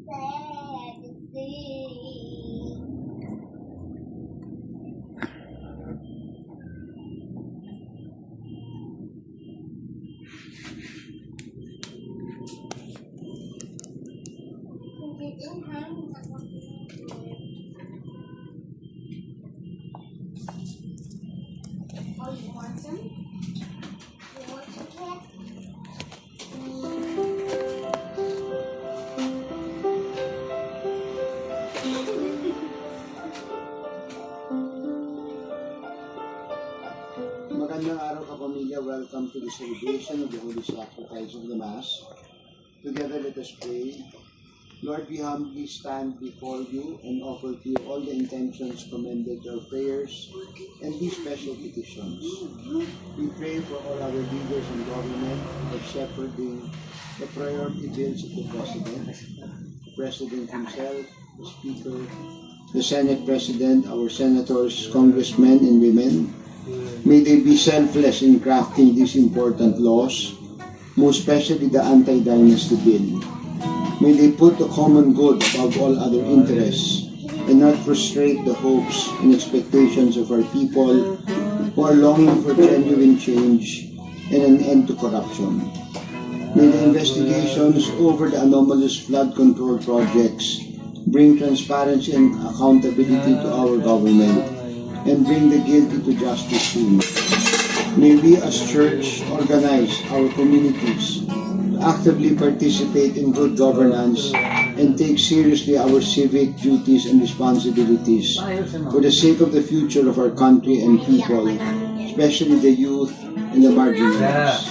Oh, you want some? You want some, cat? Magandang araw kapamilya. Welcome to the celebration of the Holy Sacrifice of the Mass. Together let us pray. Lord, we humbly stand before you and offer to you all the intentions commended to our prayers and these special petitions. We pray for all our leaders in government for shepherding the priority bills of the President himself, the Speaker, the Senate President, our senators, congressmen, and women. May they be selfless in crafting these important laws, most especially the anti-dynasty bill. May they put the common good above all other interests and not frustrate the hopes and expectations of our people who are longing for genuine change and an end to corruption. May the investigations over the anomalous flood control projects bring transparency and accountability to our government and bring the guilty to justice soon. May we as church organize our communities to actively participate in good governance and take seriously our civic duties and responsibilities for the sake of the future of our country and people, especially the youth and the marginalized.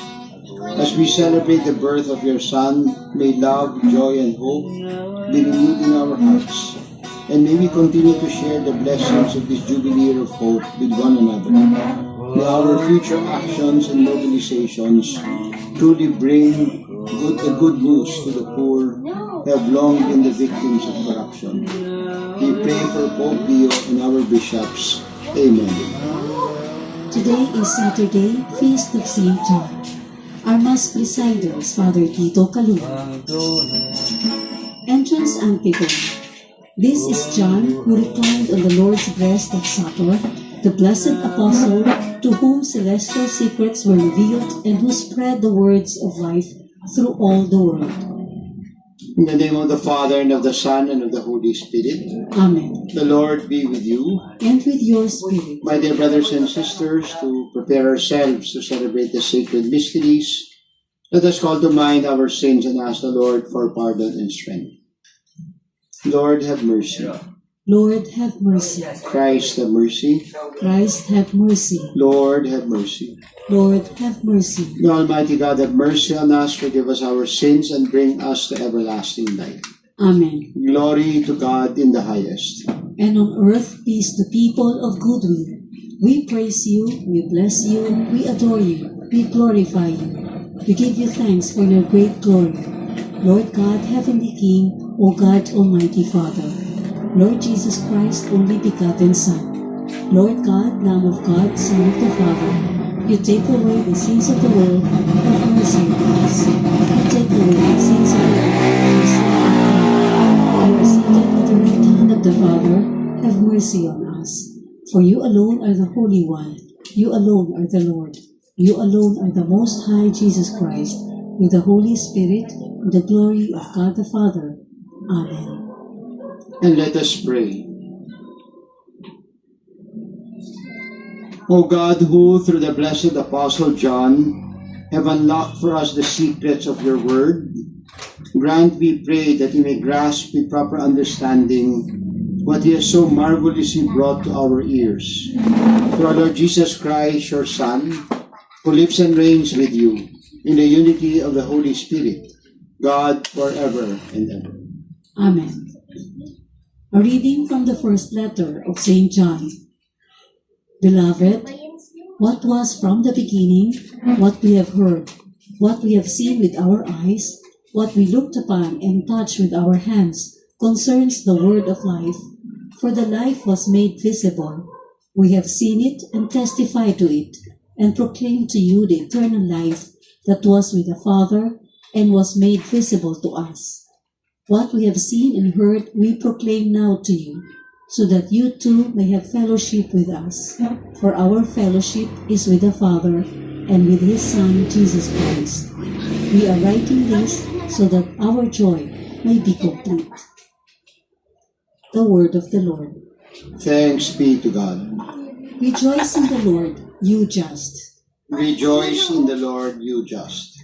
As we celebrate the birth of your Son, may love, joy, and hope be renewed in our hearts. And may we continue to share the blessings of this jubilee of hope with one another. May our future actions and mobilizations truly bring the good news to the poor who have long been the victims of corruption. We pray for Pope Leo and our bishops. Amen. Today is Saturday, Feast of St. John. Our Mass presider is Father Tito Caluma. Entrance Antiphon. This is John, who reclined on the Lord's breast at supper, the blessed apostle to whom celestial secrets were revealed and who spread the words of life through all the world. In the name of the Father, and of the Son, and of the Holy Spirit. Amen. The Lord be with you. And with your spirit. My dear brothers and sisters, to prepare ourselves to celebrate the sacred mysteries, let us call to mind our sins and ask the Lord for pardon and strength. Lord, have mercy. Lord, have mercy. Christ, have mercy. Christ, have mercy. Lord, have mercy. Lord, have mercy. May Almighty God have mercy on us, forgive us our sins, and bring us to everlasting life. Amen. Glory to God in the highest. And on earth peace to people of good will. We praise you, we bless you, we adore you, we glorify you. We give you thanks for your great glory. Lord God, Heavenly King, O God, Almighty Father. Lord Jesus Christ, only begotten Son. Lord God, Lamb of God, Son of the Father. You take away the sins of the world, have mercy on us. You take away the sins of the world, you are seated at the right hand of the Father, have mercy on us. For you alone are the Holy One, you alone are the Lord, you alone are the Most High Jesus Christ, with the Holy Spirit, and the glory of God the Father. Amen. And let us pray. O God, who through the blessed Apostle John have unlocked for us the secrets of your word, grant, we pray, that we may grasp with proper understanding what he has so marvelously brought to our ears. Through our Lord Jesus Christ, your Son, who lives and reigns with you in the unity of the Holy Spirit, God forever and ever. Amen. A reading from the first letter of St. John. Beloved, what was from the beginning, what we have heard, what we have seen with our eyes, what we looked upon and touched with our hands, concerns the word of life. For the life was made visible. We have seen it and testify to it, and proclaim to you the eternal life that was with the Father and was made visible to us. What we have seen and heard, we proclaim now to you, so that you too may have fellowship with us. For our fellowship is with the Father and with His Son, Jesus Christ. We are writing this so that our joy may be complete. The word of the Lord. Thanks be to God. Rejoice in the Lord, you just. Rejoice in the Lord, you just.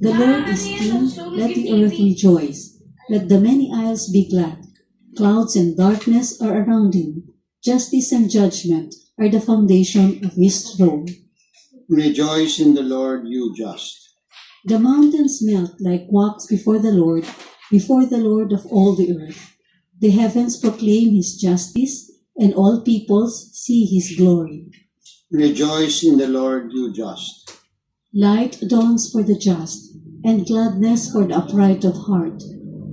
The Lord is King, let the earth rejoice. Let the many isles be glad. Clouds and darkness are around Him. Justice and judgment are the foundation of His throne. Rejoice in the Lord, you just. The mountains melt like wax before the Lord of all the earth. The heavens proclaim His justice, and all peoples see His glory. Rejoice in the Lord, you just. Light dawns for the just, and gladness for the upright of heart.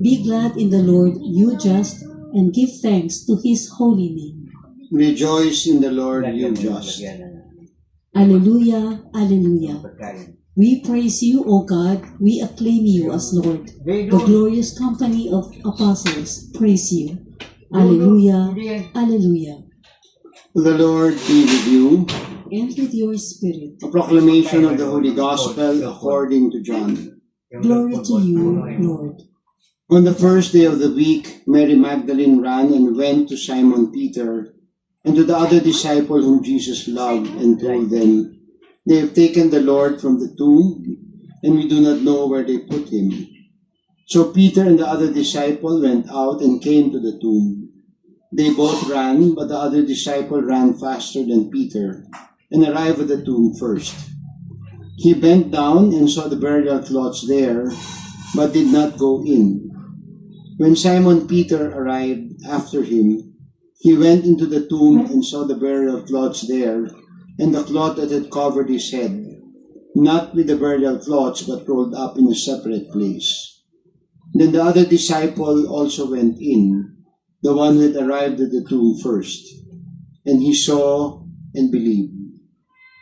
Be glad in the Lord, you just, and give thanks to His holy name. Rejoice in the Lord, you just. Alleluia, alleluia. We praise you, O God, we acclaim you as Lord. The glorious company of apostles praise you. Alleluia, alleluia. The Lord be with you. And with your spirit. A proclamation of the Holy Gospel according to John. Glory to you, Lord. On the first day of the week, Mary Magdalene ran and went to Simon Peter and to the other disciple whom Jesus loved and told them, "They have taken the Lord from the tomb, and we do not know where they put him." So Peter and the other disciple went out and came to the tomb. They both ran, but the other disciple ran faster than Peter and arrived at the tomb first. He bent down and saw the burial cloths there, but did not go in. When Simon Peter arrived after him, he went into the tomb and saw the burial cloths there, and the cloth that had covered his head, not with the burial cloths, but rolled up in a separate place. Then the other disciple also went in, the one who had arrived at the tomb first, and he saw and believed.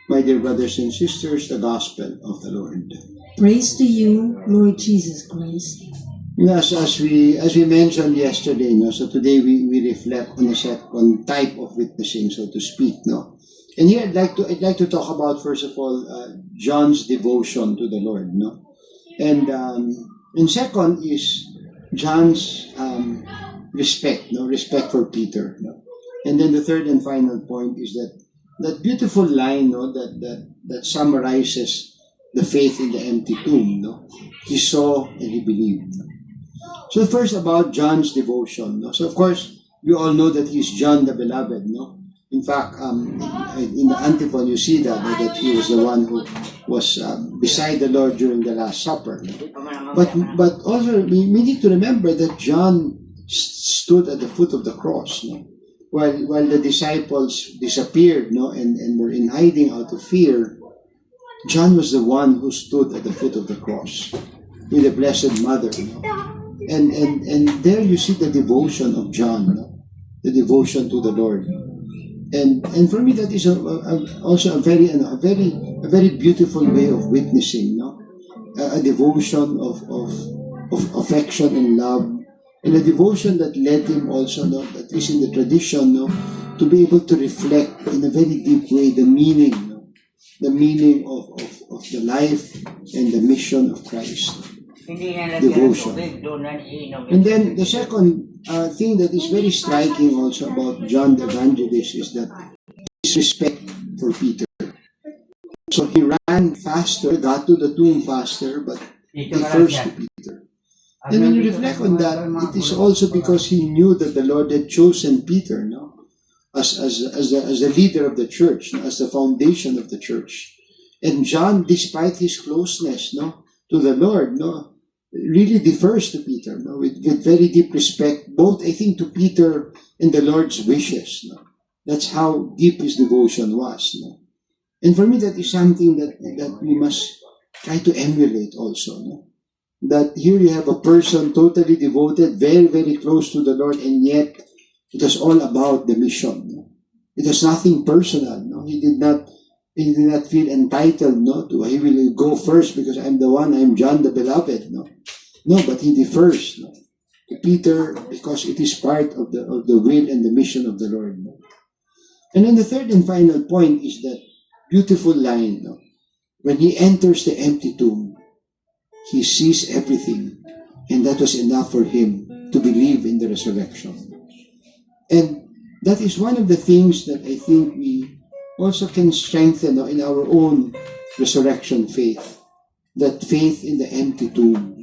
My dear brothers and sisters, the Gospel of the Lord. Praise to you, Lord Jesus Christ. As we mentioned yesterday, so today we reflect on a second type of witnessing, so to speak, And here I'd like to talk about, first of all, John's devotion to the Lord, and second is John's respect for Peter, And then the third and final point is that beautiful line, that summarizes the faith in the empty tomb, He saw and he believed. So first about John's devotion, So of course, we all know that he's John the Beloved, In fact, in the antiphon, you see that he was the one who was beside the Lord during the Last Supper. But also, we need to remember that John stood at the foot of the cross, While the disciples disappeared, and were in hiding out of fear, John was the one who stood at the foot of the cross with the Blessed Mother, And there you see the devotion of John, the devotion to the Lord. And for me, that is also a very beautiful way of witnessing, a devotion of affection and love, and a devotion that led him also, at least in the tradition, to be able to reflect in a very deep way the meaning of the life and the mission of Christ. Devotion. And then the second thing that is very striking also about John the Evangelist is that his respect for Peter. So he ran faster, got to the tomb faster, but he first to Peter. And when you reflect on that, it is also because he knew that the Lord had chosen Peter, as the leader of the church, as the foundation of the church. And John, despite his closeness, to the Lord, really defers to Peter, with very deep respect, both I think to Peter and the Lord's wishes. That's how deep his devotion was. And for me, that is something that we must try to emulate also. That here you have a person totally devoted, very, very close to the Lord, and yet it was all about the mission. It was nothing personal. He did not feel entitled, to he will go first because I'm the one, I'm John the Beloved. No, but he defers to Peter because it is part of the will and the mission of the Lord. No? And then the third and final point is that beautiful line. No? When he enters the empty tomb, he sees everything, and that was enough for him to believe in the resurrection. And that is one of the things that I think we also can strengthen in our own resurrection faith, that faith in the empty tomb.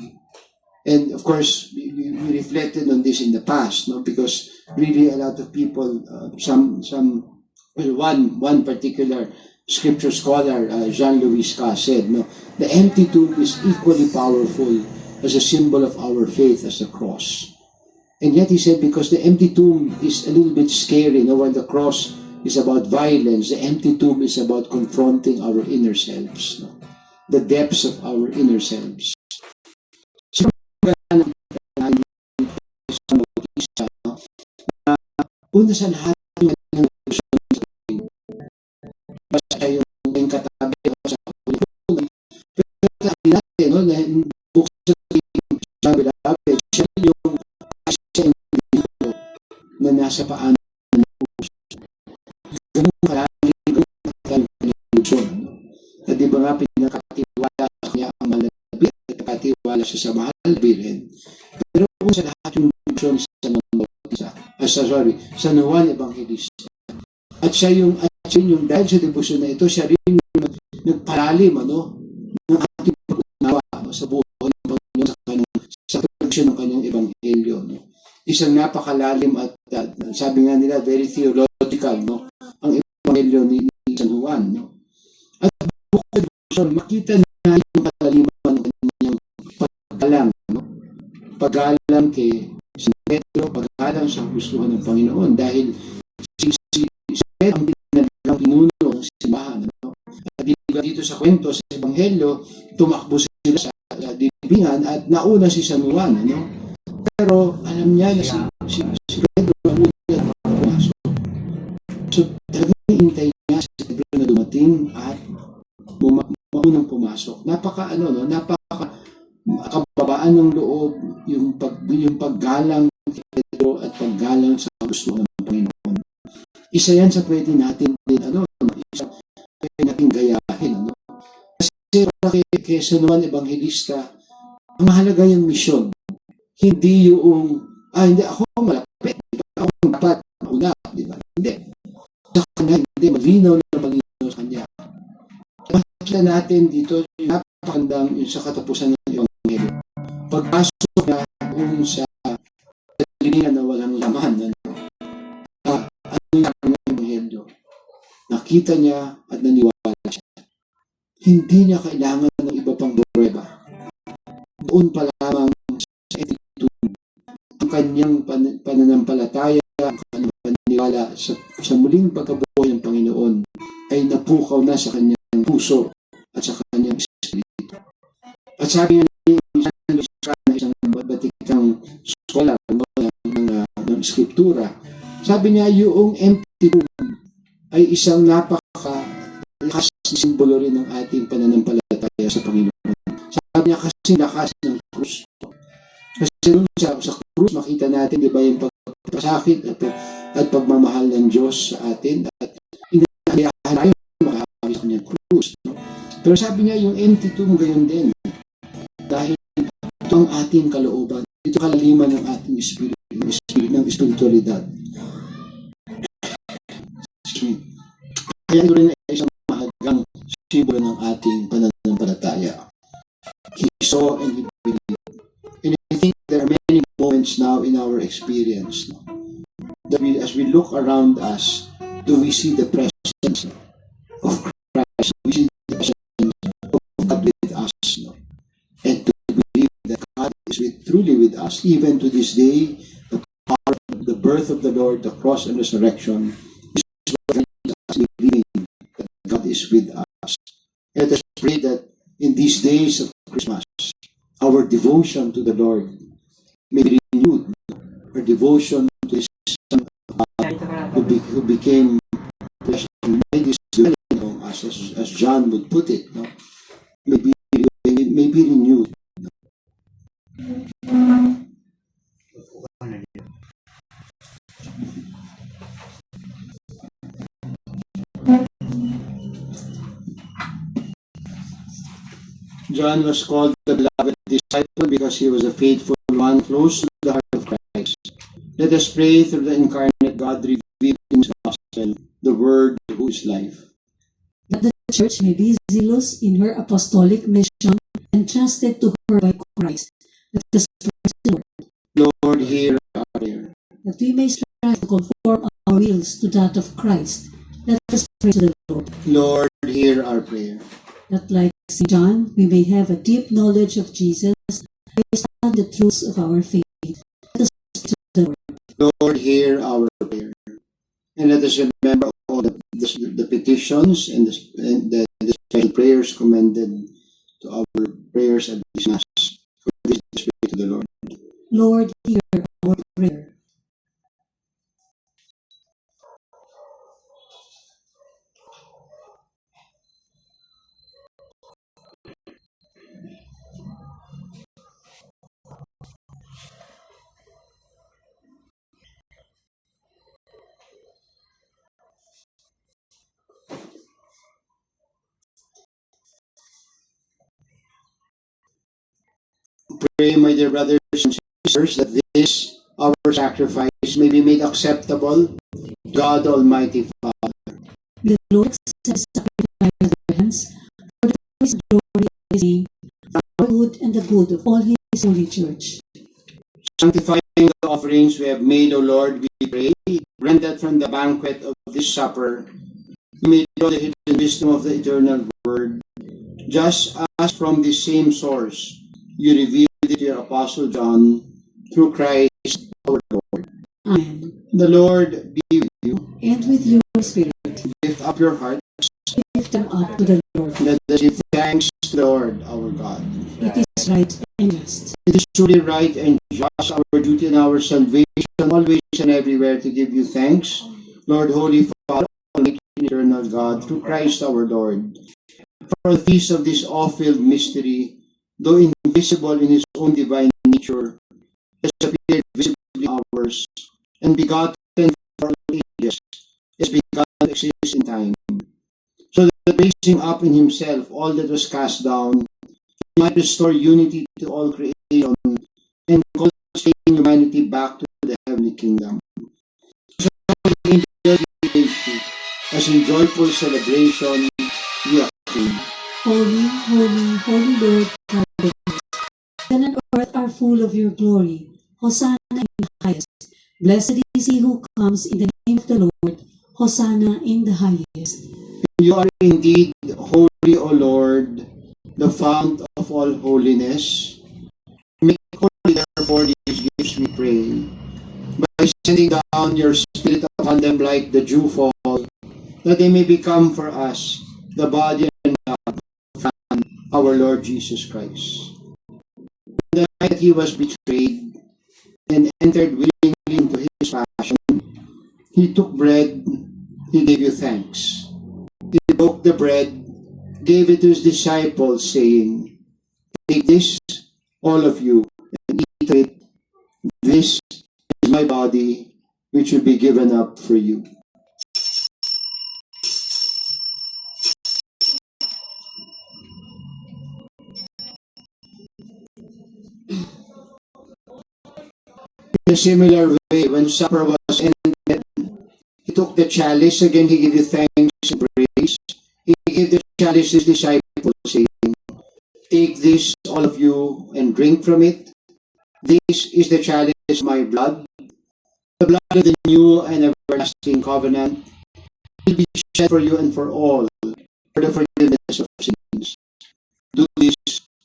And of course, we reflected on this in the past, no? Because really a lot of people, one particular scripture scholar, Jean-Louis Ska, said, no, the empty tomb is equally powerful as a symbol of our faith as the cross. And yet he said, because the empty tomb is a little bit scary, no? While the cross is about violence, the empty tomb is about confronting our inner selves, no? The depths of our inner selves. So, una sa lahat ng basta yung katabi sa kulipunan. Pero sabi natin, no, na buksan siya bilabid, siya yung na nasa paan ng puso. Ganun kalalim, ganun kalalim. At di ba nga pinakatiwala sa kanya ang malapit at pinakatiwala siya sa mahal na Birhen. Pero kung sa lahat yung puso sa San Juan Evangelista. At siya yung dahil sa debosyon na ito, siya rin yung nagpalalim ng ating pag-unawa sa buhay ng Panginoon sa produksyon ng kanyang ebanghelyo. No? Isang napakalalim at sabi nga nila, very theological, no? Ang ebanghelyo ni San Juan. No? At bukod doon, makita na yung kalaliman ng kanyang paggalang. No? Paggalang kay San Pedro, paggalang sa gustuhan ng Panginoon dahil si Pedro ang dinalagang pinuno ng simbahan. No? At dito sa kwento, sa ebanghelyo, tumakbo sila sa dibingan at nauna si San Juan. No? Pero alam niya na si Pedro ang unang pumasok. So talagang hintay niya si Pedro na dumating at maunang pumasok. Napaka kababaan ng loob yung paggalang kay Pedro at paggalang sa gusto ng Panginoon. Isa yan sa pwede natin din isa pwede natin gayahin. Kasi para kay San Juan Evangelista, ang mahalaga yung misyon. Hindi yung hindi ako malapit, ako dapat mauna, di ba? Hindi. Sa kanya, hindi. Malinaw sa kanya. Makikita natin dito, yung napakandang yung sa katapusan ng Ebanghelyo. Pagpasok niya kung sa lilingan na walang laman, ano yung Ebanghelyo? Nakita niya at naniwala siya. Hindi niya kailangan ng iba pang prueba. Doon pa lamang sa attitude, ang kanyang pananampalataya, ang kanyang paniwala sa muling pagkabuhay ng Panginoon ay napukaw na sa kanyang puso at sa kanyang espiritu. At sabi nga ni isang batikang scholar ng Skriptura, sabi niya yung empty tomb ay isang napakalakas na simbolo rin ng ating pananampalataya sa Panginoon. Sabi niya kasi lakas ng krus. Kasi sa krus makita natin, di ba, yung pagpasakit at pagmamahal ng Diyos sa atin at inahayahan tayo makakawis sa kanyang krus. No? Pero sabi niya yung empty tomb gayon din. Dahil ito ang ating kalooban, ito kalaliman ng ating espiritu, ng espiritualidad. Kaya ito rin ay isang mahalagang simbolo ng ating pananampalataya. He saw and he believed. And I think there are many moments now in our experience that as we look around us, do we see the presence of Christ? We see the presence of God with us. And to believe that God is truly with us, even to this day, the power of the birth of the Lord, the cross and resurrection, is what us believing that God is with us. Let us pray that in these days of Christmas, our devotion to the Lord may be renewed. Our devotion to His Son who became flesh and made His dwelling, as John would put it, may be renewed. John was called the beloved disciple because he was a faithful one close to the heart of Christ. Let us pray through the incarnate God revealed in his gospel, the Word who is life. That the Church may be zealous in her apostolic mission entrusted to her by Christ. Let us pray to the Lord. Lord, hear our prayer. That we may strive to conform our wills to that of Christ. Let us pray to the Lord. Lord, hear our prayer. That like St. John, we may have a deep knowledge of Jesus based on the truths of our faith. Let us pray to the Lord. Lord, hear our prayer. And let us remember all the petitions and the special prayers commended to our prayers at this Mass. For this, let us pray to the Lord. Lord, hear our prayer. Pray, my dear brothers and sisters, that this, our sacrifice, may be made acceptable to God Almighty Father. May the Lord accept the sacrifice of their hands for the praise and glory of His name, for our good and the good of all His holy Church. Sanctifying the offerings we have made, O Lord, we pray, grant that from the banquet of this supper, we may draw the hidden wisdom of the eternal Word, just as from the same source you revealed it to your Apostle John, through Christ our Lord. Amen. The Lord be with you. And with your spirit, Lift up your hearts. lift them up to the Lord. Let us give thanks to the Lord our God. It is right and just. It is truly right and just, our duty and our salvation, always and everywhere to give you thanks, Lord, Holy Father, Almighty and eternal God, through Christ our Lord. For the feast of this awe-filled mystery, though invisible in his own divine nature, has appeared visibly ours, and begotten for all ages, has begun to exist in time. So that raising up in himself all that was cast down, he might restore unity to all creation, and call humanity back to the heavenly kingdom. So the angels we praise you, as in joyful celebration we acclaim. Holy, holy, holy Lord God of hosts, heaven and earth are full of your glory. Hosanna in the highest. Blessed is he who comes in the name of the Lord. Hosanna in the highest. You are indeed holy, O Lord, the fount of all holiness. Make holy, therefore, these gifts, we pray, by sending down your Spirit upon them like the dewfall, that they may become for us the body and blood of our Lord Jesus Christ. The night that he was betrayed and entered willingly into his passion, he took bread, he gave you thanks. He broke the bread, gave it to his disciples, saying, "Take this, all of you, and eat it. This is my body, which will be given up for you." In a similar way, when supper was ended, he took the chalice, again he gave you thanks and praise. He gave the chalice to his disciples, saying, "Take this, all of you, and drink from it. This is the chalice of my blood, the blood of the new and everlasting covenant. It will be shed for you and for all, for the forgiveness of sins. Do this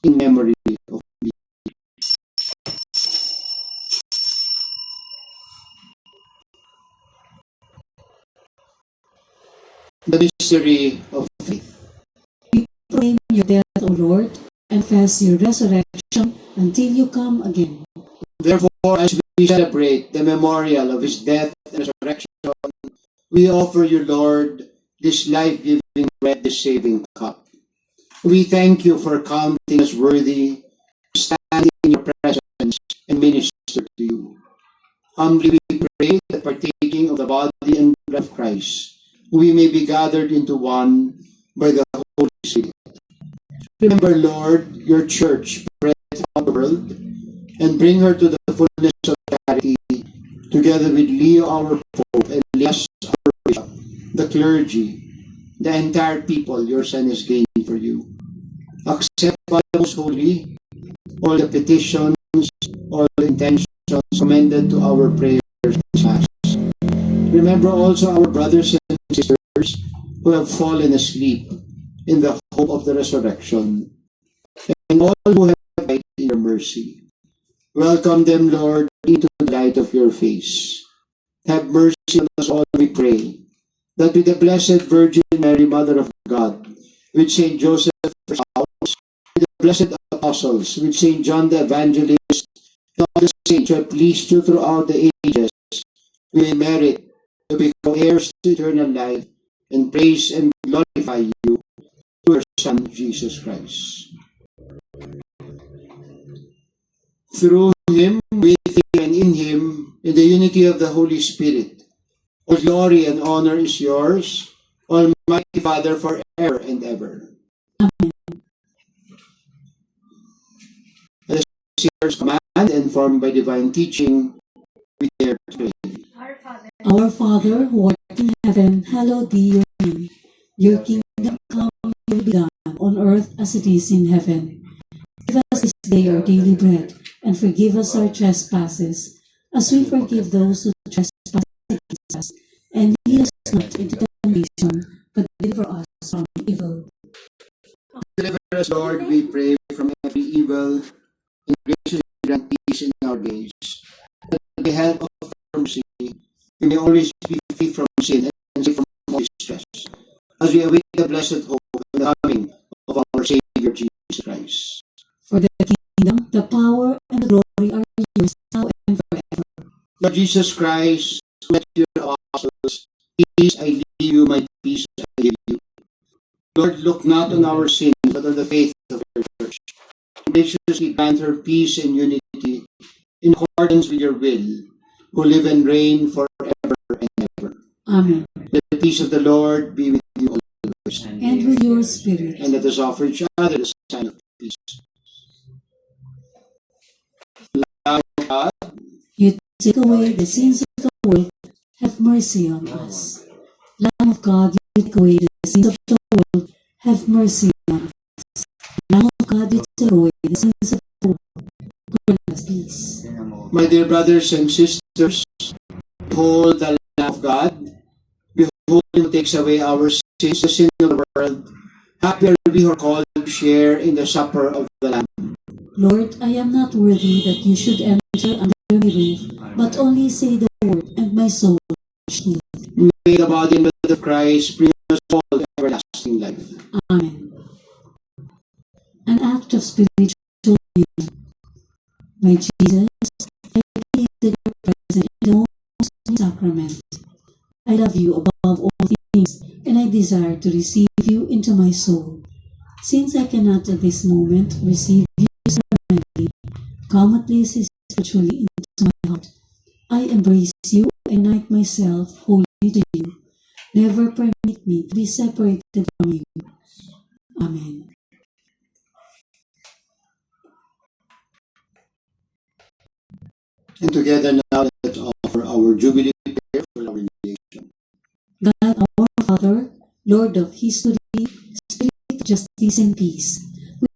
in memory of me." The mystery of faith. We proclaim your death, O Lord, and confess your resurrection until you come again. Therefore, as we celebrate the memorial of his death and resurrection, we offer you, Lord, this life-giving bread, this saving cup. We thank you for counting us worthy to stand in your presence and minister to you. Humbly we pray that partaking of the body and blood of Christ, we may be gathered into one by the Holy Spirit. Remember, Lord, your church spread throughout the world and bring her to the fullness of charity, together with Leo, our Pope, and Elias, our Bishop, the clergy, the entire people your Son is gaining for you. Accept, Father most holy, all the petitions, all the intentions commended to our prayers this Mass. Remember also our brothers and sisters who have fallen asleep in the hope of the resurrection, and all who have died in your mercy. Welcome them, Lord, into the light of your face. Have mercy on us all, we pray, that with the Blessed Virgin Mary, Mother of God, with Saint Joseph, first house, with the blessed apostles, with Saint John the Evangelist, and all the saints who have pleased you throughout the ages, we may merit to become heirs to eternal life and praise and glorify you through your Son, Jesus Christ. Through him, with him, and in him, in the unity of the Holy Spirit, all glory and honor is yours, Almighty Father, forever and ever. Amen. As the seers command, informed by divine teaching, we dare to pray. Our Father, Our Father, who art in heaven, hallowed be your name. Your kingdom come, your will be done, on earth as it is in heaven. Give us this day our daily bread, and forgive us our trespasses, as we forgive those who trespass against us. And lead us not into temptation, but deliver us from evil. Deliver us, Lord, we pray, from every evil, and graciously grant peace in our days. That with the help of mercy, we may always be free from sin and safe from all distress, as we await the blessed hope and the coming of our Savior Jesus Christ. For the kingdom, the power, and the glory are yours now and forever. Lord Jesus Christ, who met your apostles, peace I leave you, my peace I give you. Lord, look not on our sins, but on the faith of your church. Graciously grant her peace and unity in accordance with your will, who live and reign forever and ever. Amen. Let the peace of the Lord be with you always. And with your spirit. And let us offer each other the sign of peace. Lamb of God, You take away the sins of the world, have mercy on us. Lamb of God, you take away the sins of the world, have mercy on us. Lamb of God, you take away the sins of the world, grant us peace. my dear brothers and sisters, behold the Lamb of God. Behold him who takes away our sins, the sin of the world. Happy are we who are called to share in the supper of the Lamb. Lord, I am not worthy that you should enter under my roof, but only say the word, and my soul shall heal. May the body and blood of Christ bring us all to everlasting life. Amen. An act of spiritual union. My Jesus, I believe that you are present in the most holy sacrament. I love you above all things, and I desire to receive you into my soul. Since I cannot at this moment receive you sacramentally, come at least spiritually into my heart. I embrace you and unite myself wholly to you. Never permit me to be separated from you. Amen. And together now, let's offer our Jubilee prayer for our nation. God, our Father, Lord of history, Spirit of justice and peace,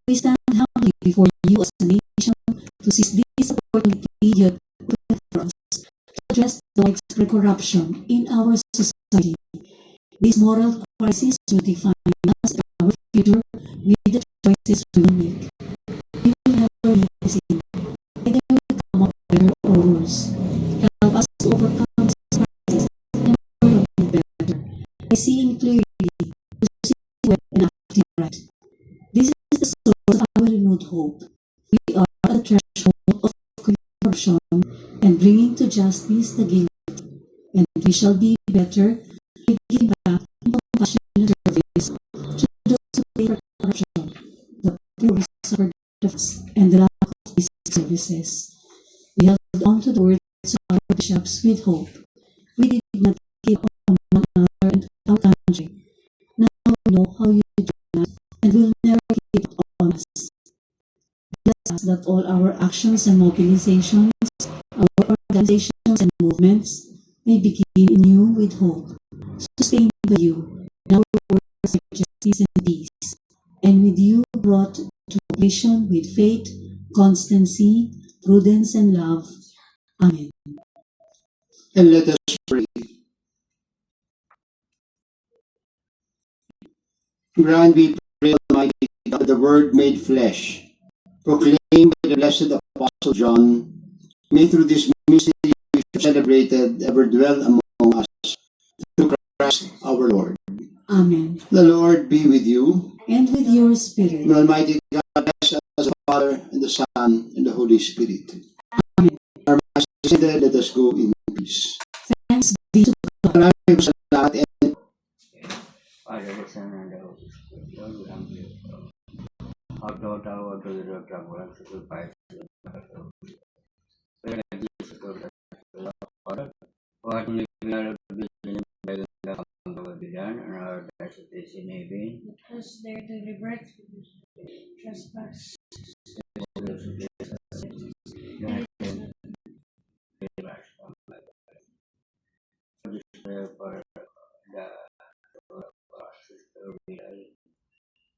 we stand humbly before you as a nation to seize this opportunity you have put for us to address the widespread corruption in our society. This moral crisis will define us and our future with the choices we will make. We will never make this in. Either we will come up better or worse. Help us to overcome this crisis and world will be better. By seeing clearly, to see well and acting right. This is the source of our renewed hope. We are at the threshold of corruption and bringing to justice the guilty, and we shall be better by giving back in compassionate service to those who pay for corruption, the poor who suffer deficits, and the lack of these services. We held on to the words of our bishops with hope. We did not give up on one another and our country. Now we know how you did that, and will never give up us that all our actions and mobilizations, our organizations and movements may begin in you with hope, sustained by you in our works of justice and peace, and with you brought to completion with faith, constancy, prudence, and love. Amen. And let us pray. Grant, we pray, Almighty God, the Word made flesh, proclaimed by the blessed Apostle John, may through this mystery we have celebrated ever dwell among us, through Christ our Lord. Amen. The Lord be with you. And with your spirit. May Almighty God bless us, the Father, and the Son, and the Holy Spirit. Amen. Our Mass is ended, let us go in peace. Thanks be to God. Maraming salamat and Father, the Son, and the Holy Spirit. Lord, we humbly pray. Our daughter, our daughter, trouble, and sacrifice. Pray that Jesus will bless us, Father. What we are being by the love of the done, and our blessed is in heaven. Because they're deliberate trespass.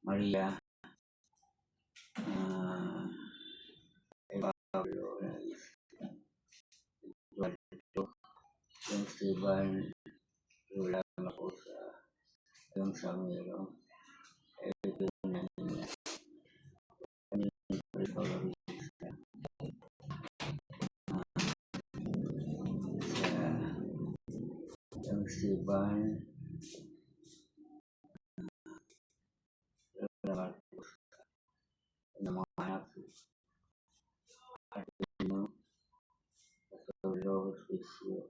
Maria, yung Steven, wala ako sa yung Samuel, ito na niya. Yung Steven, wala ako sa mga anak at mo, sa Lord is you.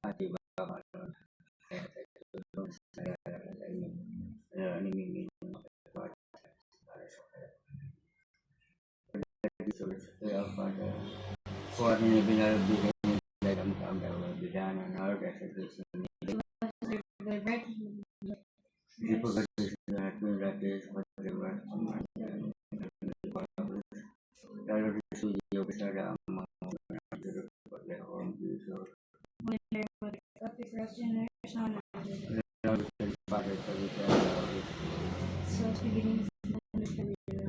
At iba ka rin, Kuat ini benar bila dalam kamera bidang anar dasar kesini. Di pekerjaan itu gratis material lalu di studio besar amang pada orang itu. Lalu pada cerita So it's beginning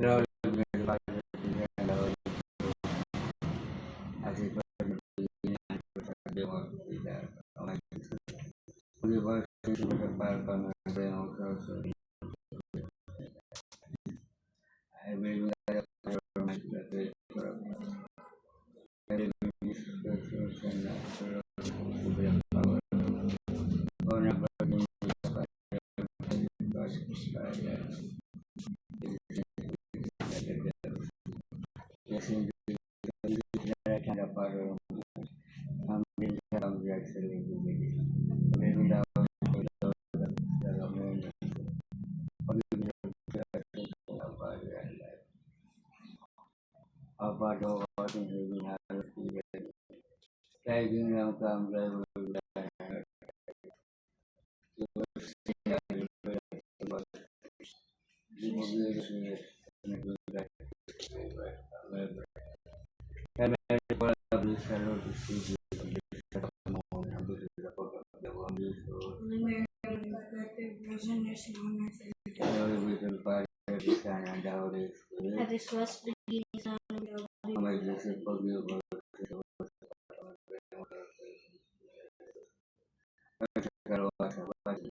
lalu pada lalu asal pernyataan bersamaan tidak orang itu. Bagaimana sebenarnya yang terjadi? I will not permit that they apa doa yang harus dijadi daging yang kamera At this was beginning sudah bukan kalau pada yang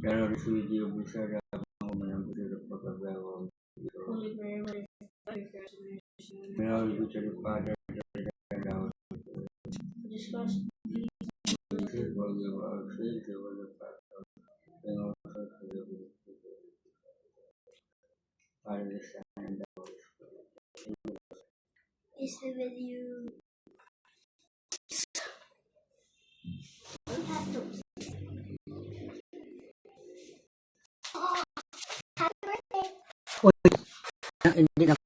Dalam suci bisa dapat menembus pegawai Holy Mary, Mother of God, melalui bicara pada dalam discuss sebagai aksi sebagai pasal dengan parisan dalam is with you. hindi na